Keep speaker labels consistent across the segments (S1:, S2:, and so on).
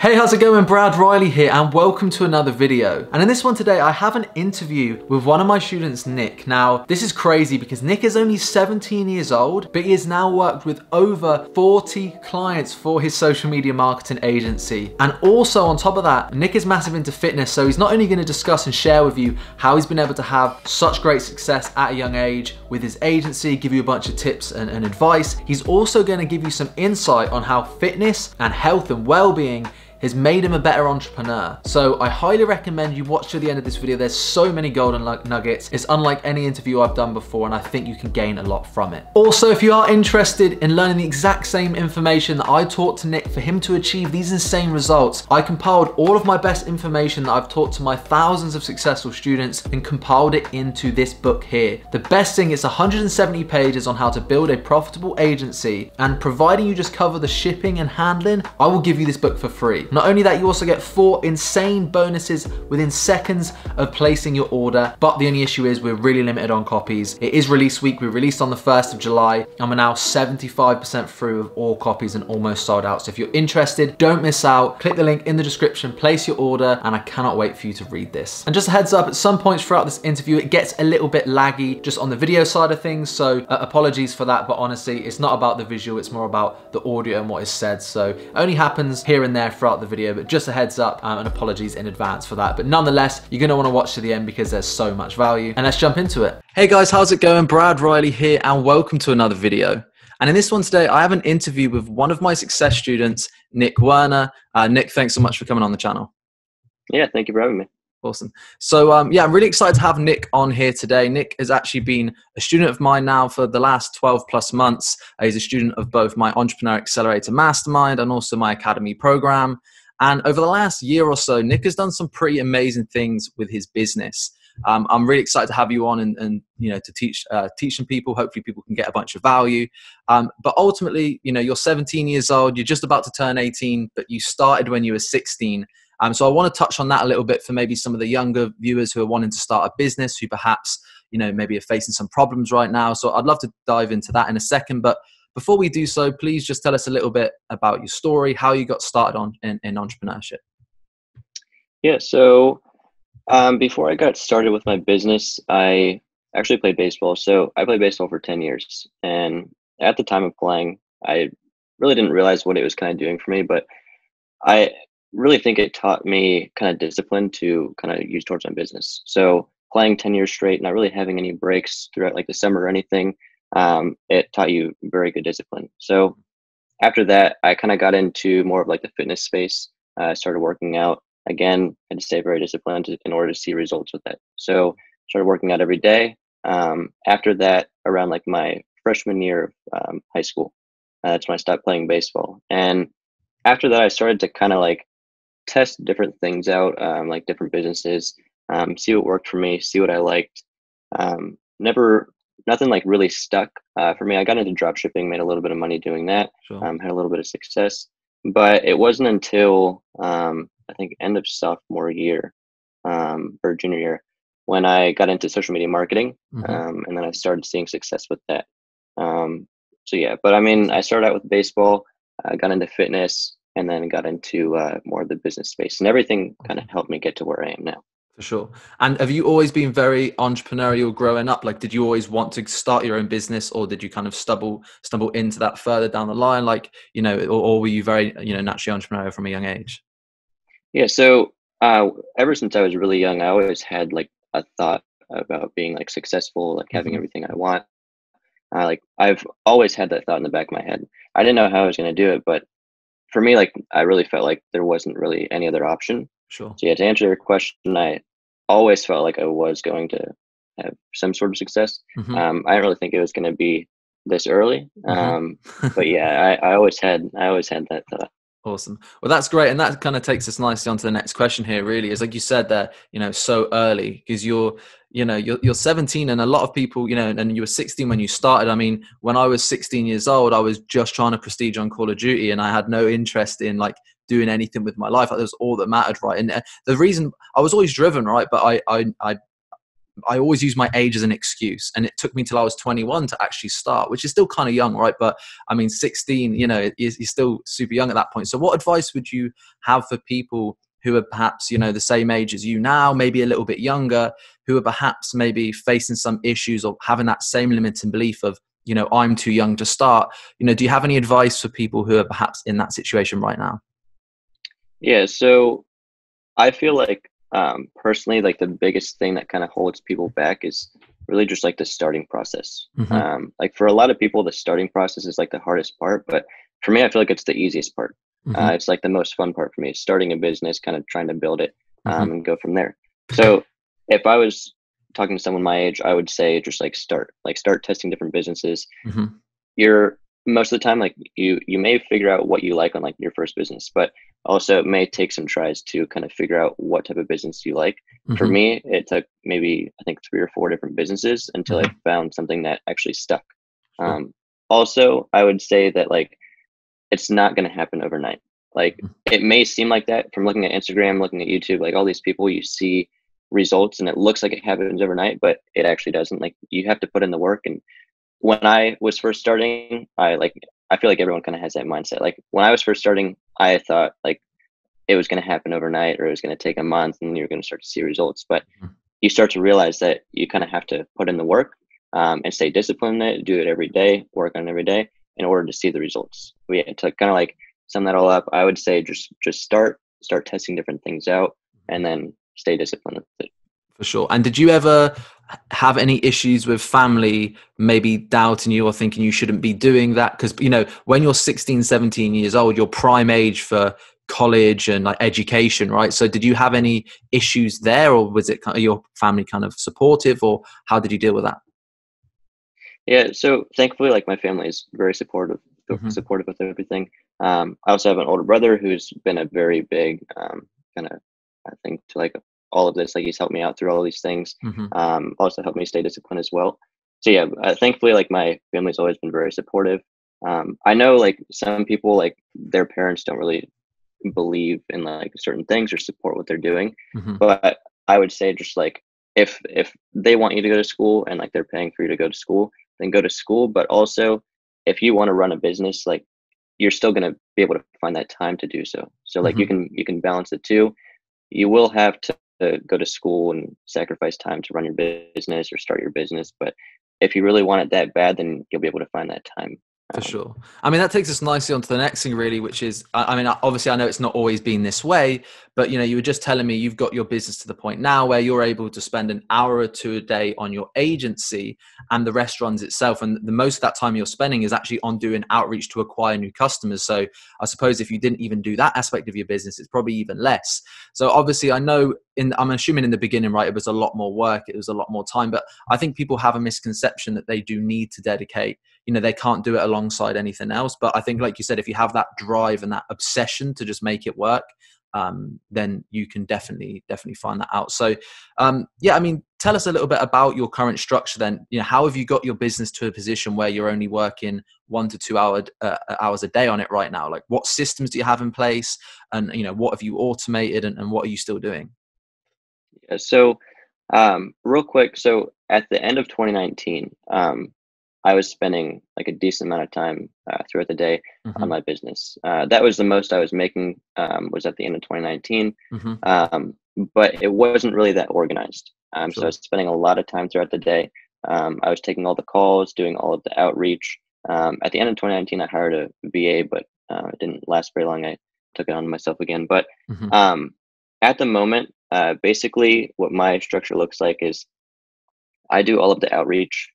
S1: Hey, how's it going? Brad Riley here and welcome to another video. And in this one today, I have an interview with one of my students, Nick. Now, this is crazy because Nick is only 17 years old, but he has now worked with over 40 clients for his social media marketing agency. And also on top of that, Nick is massive into fitness. So he's not only gonna discuss and share with you how he's been able to have such great success at a young age with his agency, give you a bunch of tips and advice. He's also gonna give you some insight on how fitness and health and well-being has made him a better entrepreneur. So I highly recommend you watch to the end of this video. There's so many golden nuggets. It's unlike any interview I've done before, and I think you can gain a lot from it. Also, if you are interested in learning the exact same information that I taught to Nick for him to achieve these insane results, I compiled all of my best information that I've taught to my thousands of successful students and compiled it into this book here. The best thing is 170 pages on how to build a profitable agency, and providing you just cover the shipping and handling, I will give you this book for free. Not only that, you also get 4 insane bonuses within seconds of placing your order, but the only issue is we're really limited on copies. It is release week. We released on the 1st of July, and we're now 75% through of all copies and almost sold out. So if you're interested, don't miss out. Click the link in the description, place your order, and I cannot wait for you to read this. And just a heads up, at some points throughout this interview, it gets a little bit laggy just on the video side of things, so apologies for that, but honestly, it's not about the visual, it's more about the audio and what is said. So it only happens here and there throughout the video, but just a heads up and apologies in advance for that. But nonetheless, you're gonna wanna watch to the end because there's so much value. And let's jump into it. Hey guys, how's it going? Brad Riley here and welcome to another video. And in this one today, I have an interview with one of my success students, Nick Werner. Nick, thanks so much for coming on the channel.
S2: Yeah, thank you for having me.
S1: Awesome. So yeah, I'm really excited to have Nick on here today. Nick has actually been a student of mine now for the last 12 plus months. He's a student of both my Entrepreneur Accelerator Mastermind and also my Academy program. And over the last year or so, Nick has done some pretty amazing things with his business. I'm really excited to have you on and you know, to teach some people. Hopefully people can get a bunch of value. But ultimately, you know, you're 17 years old, you're just about to turn 18, but you started when you were 16. So I want to touch on that a little bit for maybe some of the younger viewers who are wanting to start a business, who perhaps, you know, maybe are facing some problems right now. So I'd love to dive into that in a second. But before we do so, please just tell us a little bit about your story, how you got started in entrepreneurship.
S2: Yeah, so before I got started with my business, I actually played baseball. So I played baseball for 10 years. And at the time of playing, I really didn't realize what it was kind of doing for me, but I really think it taught me kind of discipline to kind of use towards my business. So playing 10 years straight, not really having any breaks throughout like the summer or anything, it taught you very good discipline. So after that, I kind of got into more of like the fitness space. I started working out. Again, had to stay very disciplined in order to see results with that. So started working out every day. After that, around like my freshman year of high school, that's when I stopped playing baseball. And after that, I started to kind of like test different things out, like different businesses, see what worked for me, see what I liked. Nothing like really stuck for me. I got into drop shipping, made a little bit of money doing that,
S1: Sure.
S2: Had a little bit of success, but it wasn't until I think end of sophomore year or junior year when I got into social media marketing, and then I started seeing success with that. So yeah, but I mean, I started out with baseball, got into fitness, and then got into more of the business space, and everything kind of helped me get to where I am now.
S1: For sure. And have you always been very entrepreneurial growing up? Like, did you always want to start your own business, or did you kind of stumble into that further down the line? Like, you know, or were you very, you know, naturally entrepreneurial from a young age?
S2: Yeah. So ever since I was really young, I always had like a thought about being like successful, like having everything I want. Like I've always had that thought in the back of my head. I didn't know how I was going to do it, but for me, like I really felt like there wasn't really any other option.
S1: Sure.
S2: So yeah, to answer your question, I always felt like I was going to have some sort of success. I didn't really think it was going to be this early. But yeah, I always had that thought.
S1: Awesome. Well, that's great. And that kind of takes us nicely on to the next question here, really, is like you said there, you know, so early, because you're 17, and a lot of people, you know, and you were 16 when you started. I mean, when I was 16 years old, I was just trying to prestige on Call of Duty, and I had no interest in like doing anything with my life. Like, that was all that mattered, right? And the reason I was always driven, right? But I I always use my age as an excuse, and it took me till I was 21 to actually start, which is still kind of young, right? But I mean, 16, you're still super young at that point. So what advice would you have for people who are perhaps, the same age as you now, maybe a little bit younger, who are perhaps maybe facing some issues or having that same limiting belief of, I'm too young to start? Do you have any advice for people who are perhaps in that situation right now?
S2: Yeah, so I feel like personally, like the biggest thing that kind of holds people back is really just like the starting process.
S1: Hmm.
S2: Like for a lot of people, the starting process is like the hardest part, but for me, I feel like it's the easiest part.
S1: Hmm.
S2: It's like the most fun part for me, starting a business, kind of trying to build it
S1: Hmm.
S2: and go from there. So if I was talking to someone my age, I would say just like start testing different businesses.
S1: Hmm.
S2: You're most of the time like you may figure out what you like on like your first business, but also it may take some tries to kind of figure out what type of business you like. For
S1: Hmm.
S2: me, it took maybe I think 3 or 4 different businesses until I
S1: Hmm.
S2: found something that actually stuck.
S1: Sure.
S2: Also, I would say that like it's not going to happen overnight. Like
S1: Mhm.
S2: it may seem like that from looking at Instagram, looking at YouTube, like all these people you see results and it looks like it happens overnight, but it actually doesn't. Like you have to put in the work. And when I was first starting, I feel like everyone kind of has that mindset. Like when I was first starting, I thought like it was going to happen overnight or it was going to take a month and you're going to start to see results. But
S1: Mhm.
S2: you start to realize that you kind of have to put in the work and stay disciplined in it, do it every day, work on it every day in order to see the results. We had to kind of like sum that all up. I would say just start testing different things out and then stay disciplined with it.
S1: For sure. And did you ever have any issues with family maybe doubting you or thinking you shouldn't be doing that? Because, when you're 16, 17 years old, your prime age for college and like education, right? So did you have any issues there, or was it kind of your family kind of supportive, or how did you deal with that?
S2: Yeah, so thankfully, like my family is very
S1: Hmm.
S2: supportive with everything. I also have an older brother who's been a very big kind of I think to like all of this. Like he's helped me out through all of these things.
S1: Hmm.
S2: Also helped me stay disciplined as well. So yeah, thankfully, like my family's always been very supportive. I know like some people like their parents don't really believe in like certain things or support what they're doing,
S1: Hmm.
S2: but I would say just like if they want you to go to school and like they're paying for you to go to school, then go to school. But also, if you want to run a business, like you're still going to be able to find that time to do so. So like
S1: Hmm.
S2: you can balance the two. You will have to go to school and sacrifice time to run your business or start your business, but if you really want it that bad, then you'll be able to find that time.
S1: For
S2: Um,
S1: sure. I mean, that takes us nicely onto the next thing, really, which is, I mean, obviously, I know it's not always been this way, but you were just telling me you've got your business to the point now where you're able to spend an hour or two a day on your agency and the restaurants itself, and the most of that time you're spending is actually on doing outreach to acquire new customers. So, I suppose if you didn't even do that aspect of your business, it's probably even less. So, obviously, I know I'm assuming in the beginning, right, it was a lot more work, it was a lot more time, but I think people have a misconception that they do need to dedicate. They can't do it alongside anything else. But I think, like you said, if you have that drive and that obsession to just make it work, then you can definitely find that out. So, yeah, I mean, tell us a little bit about your current structure. Then, how have you got your business to a position where you're only working 1 to 2 hours a day on it right now? Like, what systems do you have in place, and what have you automated, and what are you still doing?
S2: yeah, so real quick, so at the end of 2019, I was spending like a decent amount of time throughout the day on
S1: Hmm.
S2: my business. That was the most I was making was at the end of 2019,
S1: Hmm.
S2: um, but it wasn't really that organized. So I
S1: Sure.
S2: was spending a lot of time throughout the day. I was taking all the calls, doing all of the outreach. At the end of 2019, I hired a VA, but it didn't last very long. I took it on myself again. But
S1: Hmm.
S2: um, at the moment, basically, what my structure looks like is I do all of the outreach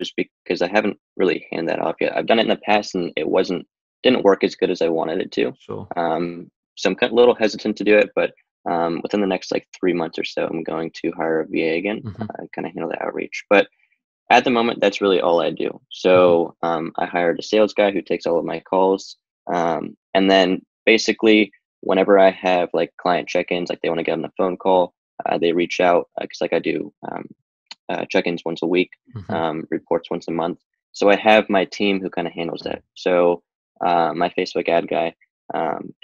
S2: just because I haven't really handed that off yet. I've done it in the past and it didn't work as good as I wanted it to.
S1: Sure.
S2: So I'm kind of a little hesitant to do it, but within the next like 3 months or so, I'm going to hire a VA again,
S1: Hmm.
S2: kind of handle the outreach. But at the moment, that's really all I do.
S1: Hmm.
S2: So I hired a sales guy who takes all of my calls, and then basically whenever I have like client check-ins, like they want to get on the phone call, they reach out because like I do check-ins once a week,
S1: Hmm.
S2: reports once a month. So I have my team who kind of handles that. So my Facebook ad guy,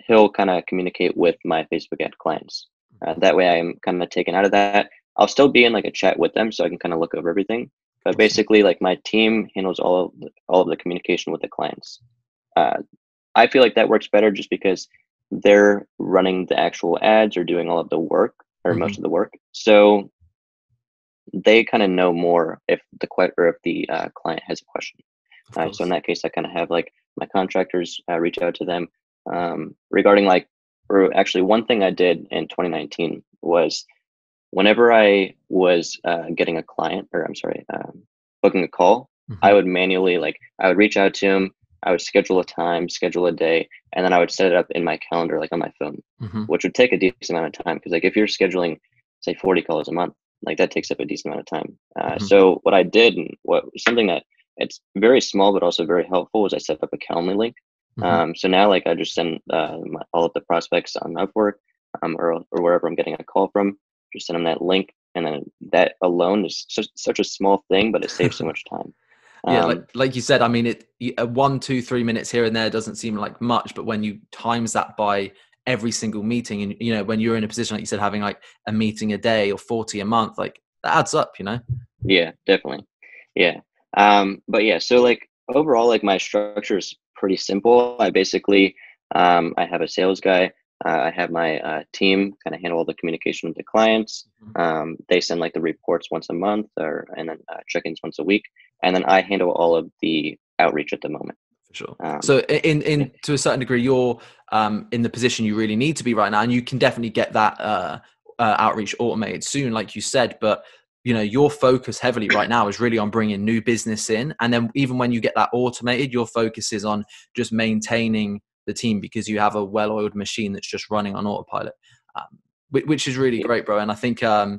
S2: he'll kind of communicate with my Facebook ad clients. That way I'm kind of taken out of that. I'll still be in like a chat with them so I can kind of look over everything. But
S1: Awesome.
S2: basically, like my team handles all of the communication with the clients. Uh, I feel like that works better just because they're running the actual ads or doing all of the work or
S1: Hmm.
S2: most of the work. So they kind of know more if or if the client has a question.
S1: Of
S2: So in
S1: course.
S2: that case, I kind of have like my contractors reach out to them regarding like, or actually one thing I did in 2019 was whenever I was getting a client, or I'm sorry, booking a call, I
S1: Hmm.
S2: would manually I would reach out to him, I would schedule a time, schedule a day, and then I would set it up in my calendar, like on my phone,
S1: Hmm.
S2: which would take a decent amount of time because like if you're scheduling say 40 calls a month, like that takes up a decent amount of time.
S1: Hmm.
S2: So what I did and what something that it's very small but also very helpful was I set up a Calendly link.
S1: Hmm.
S2: So now like I just send all of the prospects on Upwork or wherever I'm getting a call from, just send them that link, and then that alone is such a small thing, but it saves so much time.
S1: Yeah,
S2: Um,
S1: like you said, I mean, 1, 2, 3 minutes here and there doesn't seem like much, but when you times that by every single meeting, and when you're in a position like you said, having like a meeting a day or 40 a month, like that adds up,
S2: yeah, definitely. Yeah. But yeah, so like overall, like my structure is pretty simple. I basically, I have a sales guy. I have my team kind of handle all the communication with the clients.
S1: Mhm.
S2: They send like the reports once a month, and then check-ins once a week, and then I handle all of the outreach at the moment.
S1: For sure.
S2: Um,
S1: So
S2: yeah,
S1: in to a certain degree, you're in the position you really need to be right now, and you can definitely get that outreach automated soon, like you said. But your focus heavily right now is really on bringing new business in, and then even when you get that automated, your focus is on just maintaining the team because you have a well-oiled machine that's just running on autopilot. Um, which is really
S2: yeah,
S1: great, bro. And I think I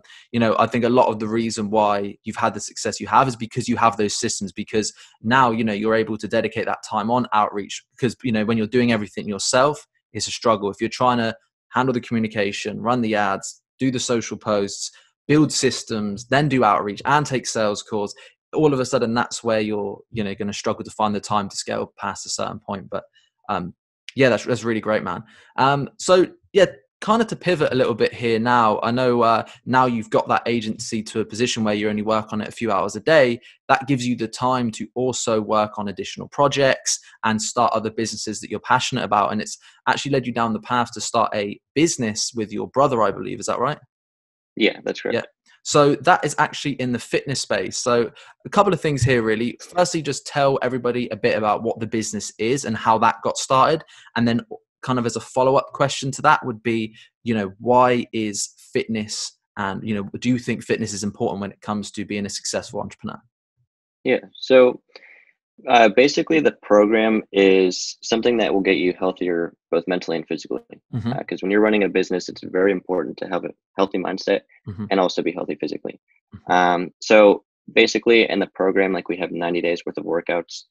S1: think a lot of the reason why you've had the success you have is because you have those systems. Because now you're able to dedicate that time on outreach, because when you're doing everything yourself, it's a struggle. If you're trying to handle the communication, run the ads, do the social posts, build systems, then do outreach and take sales calls, all of a sudden that's where you're going to struggle to find the time to scale past a certain point. But um yeah, that's really great, man. So yeah, kind of to pivot a little bit here now, I know now you've got that agency to a position where you only work on it a few hours a day. That gives you the time to also work on additional projects and start other businesses that you're passionate about. And it's actually led you down the path to start a business with your brother, I believe. Is that right?
S2: yeah, that's
S1: Yeah.
S2: correct.
S1: So that is actually in the fitness space. So a couple of things here, really. Firstly, just tell everybody a bit about what the business is and how that got started. And then kind of as a follow-up question to that would be, why is fitness, and, do you think fitness is important when it comes to being a successful entrepreneur?
S2: Yeah. So basically, the program is something that will get you healthier both mentally and physically.
S1: Hmm.
S2: Because when you're running a business, it's very important to have a healthy mindset
S1: Hmm.
S2: and also be healthy physically.
S1: Hmm.
S2: So basically, in the program, like we have 90 days worth of workouts.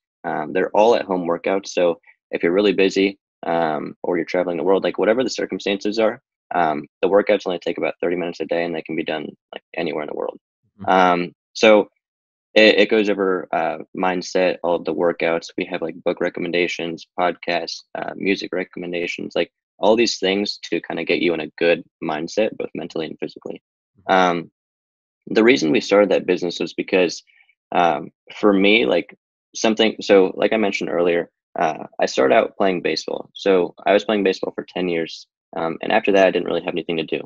S2: They're all at home workouts. So if you're really busy or you're traveling the world, like whatever the circumstances are, the workouts only take about 30 minutes a day and they can be done like anywhere in the world. So it goes over mindset, all of the workouts. We have like book recommendations, podcasts, music recommendations, like all these things to kind of get you in a good mindset, both mentally and physically. Um, the reason we started that business was because for me, like so like I mentioned earlier, I started out playing baseball. So I was playing baseball for 10 years. And after that, I didn't really have anything to do.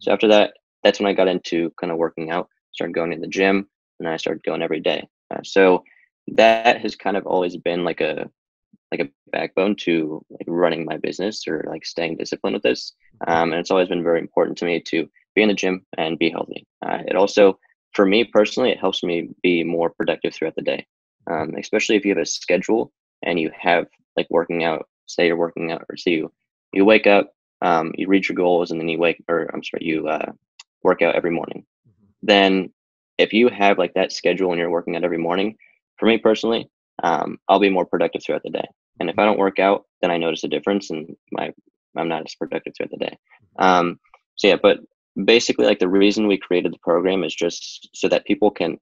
S2: So after that, that's when I got into kind of working out, started going to the gym, and I started going every day. So that has kind of always been like a backbone to like running my business or like staying disciplined with this. And it's always been very important to me to be in the gym and be healthy. It also, for me personally, it helps me be more productive throughout the day, especially if you have a schedule and you have like working out. Say you're working out, or say you wake up, you reach your goals, and then you work out every morning. Then, if you have like that schedule and you're working out every morning, for me personally, I'll be more productive throughout the day. And if I don't work out, then I notice a difference and I'm not as productive throughout the day. So yeah, but basically like the reason we created the program is just so that people can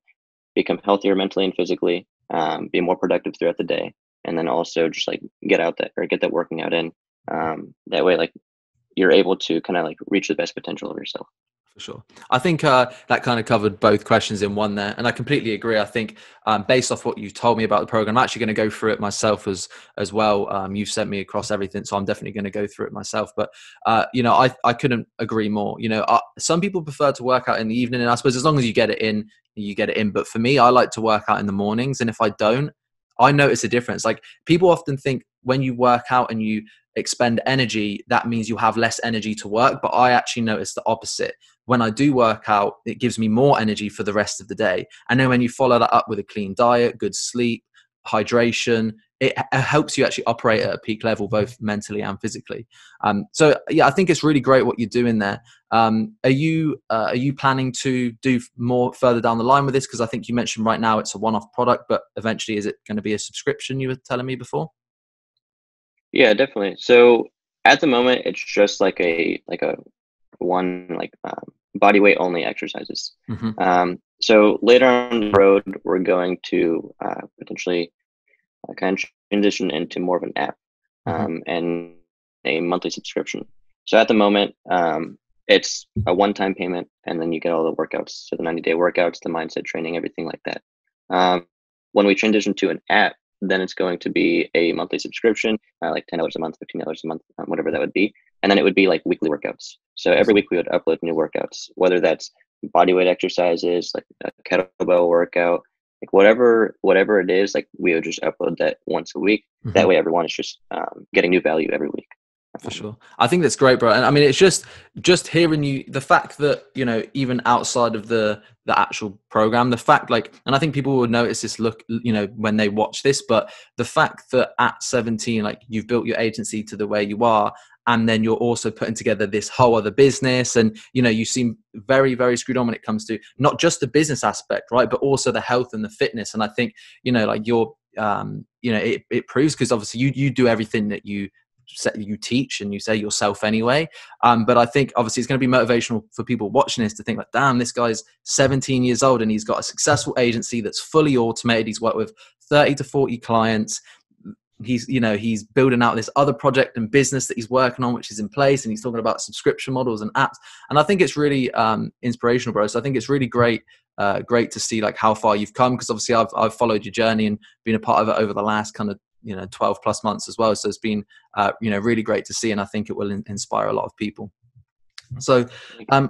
S2: become healthier mentally and physically, be more productive throughout the day, and then also just like get out that or get that working out in. That way, like you're able to kind of like reach the best potential of yourself.
S1: For sure. I think that kind of covered both questions in one there, and I completely agree. I think based off what you told me about the program, I'm actually going to go through it myself as well. You've sent me across everything, so I'm definitely going to go through it myself. But I couldn't agree more. Some people prefer to work out in the evening, and I suppose as long as you get it in, you get it in. But for me, I like to work out in the mornings, and if I don't, I notice a difference. Like people often think when you work out and you expend energy, that means you have less energy to work. But I actually notice the opposite. When I do work out, it gives me more energy for the rest of the day. And then when you follow that up with a clean diet, good sleep, hydration, it helps you actually operate at a peak level, both mentally and physically. So yeah, I think it's really great what you're doing there. Are you planning to do more further down the line with this? Because I think you mentioned right now it's a one-off product, but eventually is it going to be a subscription? You were telling me before.
S2: Yeah, definitely. So at the moment, it's just like a one body weight only exercises.
S1: Hmm.
S2: So later on the road, we're going to potentially kind of transition into more of an app
S1: Hmm.
S2: and a monthly subscription. So at the moment, it's a one-time payment, and then you get all the workouts. So the 90-day workouts, the mindset training, everything like that. Um, when we transition to an app, then it's going to be a monthly subscription, like $10 a month, $15 a month, whatever that would be. And then it would be like weekly workouts. So every week we would upload new workouts, whether that's body weight exercises, like a kettlebell workout, like whatever it is, like we would just upload that once a week.
S1: Hmm.
S2: That way everyone is just getting new value every week.
S1: For sure. I think that's great, bro. And I mean, it's just hearing you, the fact that, even outside of the actual program, the fact like, and I think people would notice this look, when they watch this, but the fact that at 17, like you've built your agency to the way you are, and then you're also putting together this whole other business, and, you seem very, very screwed on when it comes to not just the business aspect, right? But also the health and the fitness. And I think, like you're, it proves, because obviously you do everything that you teach and you say yourself anyway. But I think obviously it's going to be motivational for people watching this to think like, damn, this guy's 17 years old and he's got a successful agency that's fully automated. He's worked with 30 to 40 clients. He's building out this other project and business that he's working on, which is in place. And he's talking about subscription models and apps. And I think it's really inspirational, bro. So I think it's really great to see like how far you've come, because obviously I've followed your journey and been a part of it over the last kind of 12 plus months as well. So it's been really great to see, and I think it will inspire a lot of people. So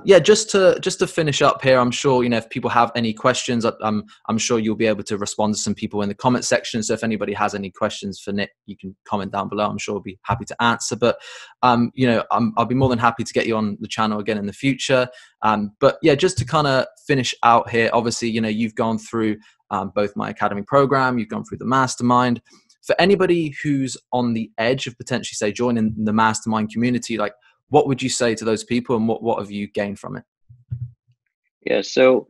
S1: yeah, just to finish up here, I'm sure if people have any questions, I'm sure you'll be able to respond to some people in the comment section. So if anybody has any questions for Nick, you can comment down below. I'm sure I'll be happy to answer. But I'll be more than happy to get you on the channel again in the future. But yeah, just to kind of finish out here, obviously you've gone through both my academy program, you've gone through the mastermind. For anybody who's on the edge of potentially, say, joining the mastermind community, like, what would you say to those people, and what have you gained from it?
S2: Yeah. So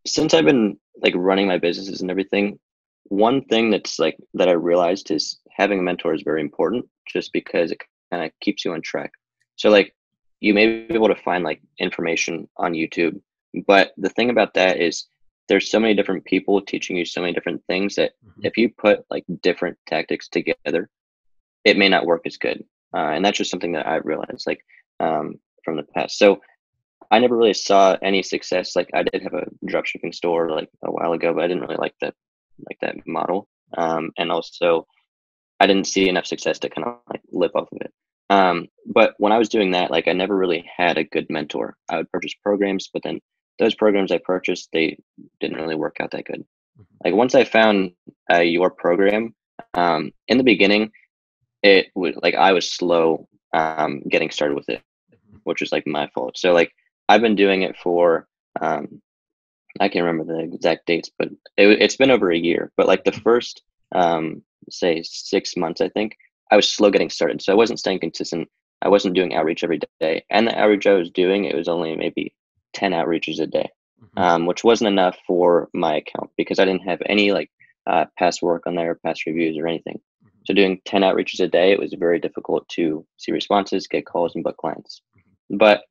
S2: since I've been like running my businesses and everything, one thing that's like that I realized is having a mentor is very important, just because it kind of keeps you on track. So like you may be able to find like information on YouTube, but the thing about that is there's so many different people teaching you so many different things that
S1: Mm-hmm.
S2: if you put like different tactics together, it may not work as good. And that's just something that I've realized like from the past. So I never really saw any success. Like I did have a drop shipping store like a while ago, but I didn't really like that model. And also I didn't see enough success to kind of like live off of it. But when I was doing that, like I never really had a good mentor. I would purchase programs, but then those programs I purchased, they didn't really work out that good. Like once I found your program, in the beginning, it would like I was slow getting started with it, which is like my fault. So like I've been doing it for I can't remember the exact dates, but it's been over a year. But like the first say 6 months, I think I was slow getting started. So I wasn't staying consistent. I wasn't doing outreach every day, and the outreach I was doing, it was only maybe 10 outreaches a day,
S1: Mm-hmm.
S2: which wasn't enough for my account because I didn't have any like past work on there, past reviews or anything. So doing 10 outreaches a day, it was very difficult to see responses, get calls, and book clients. But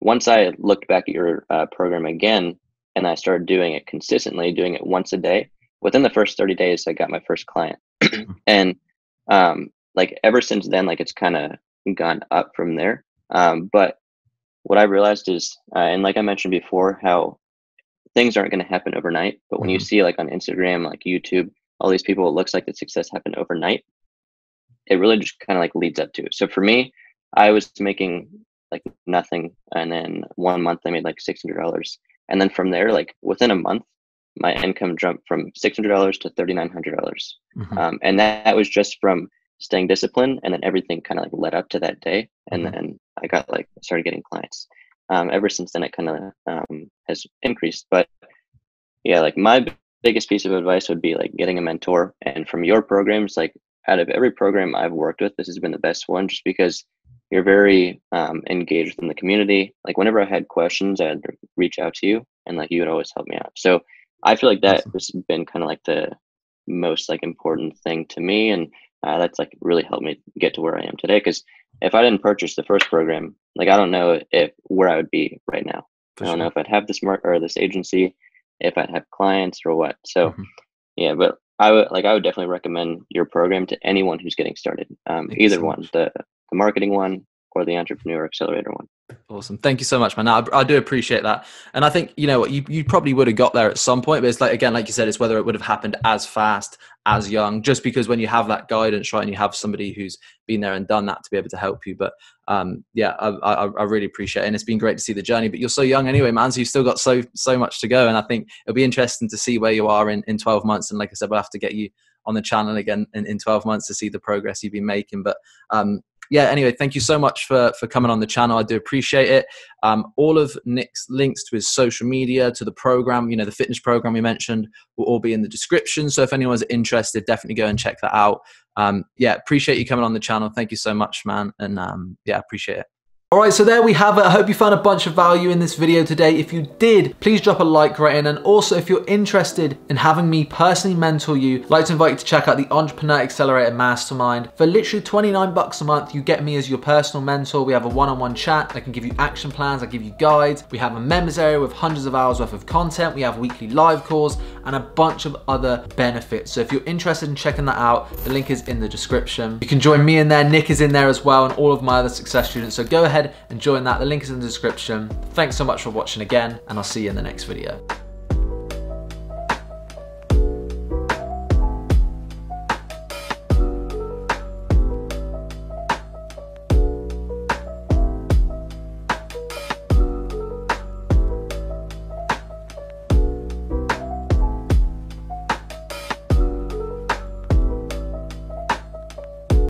S2: once I looked back at your program again, and I started doing it consistently, doing it once a day, within the first 30 days, I got my first client. And like ever since then, like it's kind of gone up from there. But what I realized is, and like I mentioned before, how things aren't going to happen overnight. But when you
S1: Hmm.
S2: see like on Instagram, like YouTube, all these people, it looks like the success happened overnight. It really just kind of like leads up to it. So for me, I was making like nothing, and then 1 month I made like $600, and then from there, like within a month, my income jumped from $600 to $3,900,
S1: Hmm.
S2: and that was just from staying disciplined, and then everything kind of like led up to that day, and
S1: Hmm.
S2: then I got like started getting clients. Ever since then, it kind of has increased, but yeah, like my biggest piece of advice would be like getting a mentor. And from your programs, like out of every program I've worked with, this has been the best one just because you're very engaged in the community. Like whenever I had questions, I'd reach out to you and like you would always help me out. So I feel like that
S1: Awesome.
S2: has been kind of like the most like important thing to me. And that's like really helped me get to where I am today. Because if I didn't purchase the first program, like I don't know if where I would be right now.
S1: For
S2: I don't know
S1: sure.
S2: if I'd have this mark or this agency, if I'd have clients or what. So
S1: Hmm.
S2: yeah, but I would definitely recommend your program to anyone who's getting started.
S1: Thank you
S2: Either
S1: so
S2: one,
S1: much.
S2: the marketing one or the entrepreneur accelerator one.
S1: Awesome. Thank you so much, man. I do appreciate that. And I think, you know what, you probably would have got there at some point, but it's like, again, like you said, it's whether it would have happened as fast, as young, just because when you have that guidance, right, and you have somebody who's been there and done that to be able to help you. But yeah, I really appreciate it. And it's been great to see the journey, but you're so young anyway, man. So you've still got so much to go. And I think it'll be interesting to see where you are in 12 months. And like I said, we'll have to get you on the channel again in 12 months to see the progress you've been making. But yeah, anyway, thank you so much for coming on the channel. I do appreciate it. All of Nick's links to his social media, to the program, you know, the fitness program we mentioned, will all be in the description. So if anyone's interested, definitely go and check that out. Yeah, appreciate you coming on the channel. Thank you so much, man. And yeah, appreciate it. All right, so there we have it. I hope you found a bunch of value in this video today. If you did, please drop a like right in. And also, if you're interested in having me personally mentor you, I'd like to invite you to check out the Entrepreneur Accelerator Mastermind. For literally 29 bucks a month, you get me as your personal mentor. We have a one-on-one chat. I can give you action plans. I give you guides. We have a members area with hundreds of hours worth of content. We have weekly live calls and a bunch of other benefits. So if you're interested in checking that out, the link is in the description. You can join me in there. Nick is in there as well, and all of my other success students. So go ahead and join that. The link is in the description. Thanks so much for watching again, and I'll see you in the next video.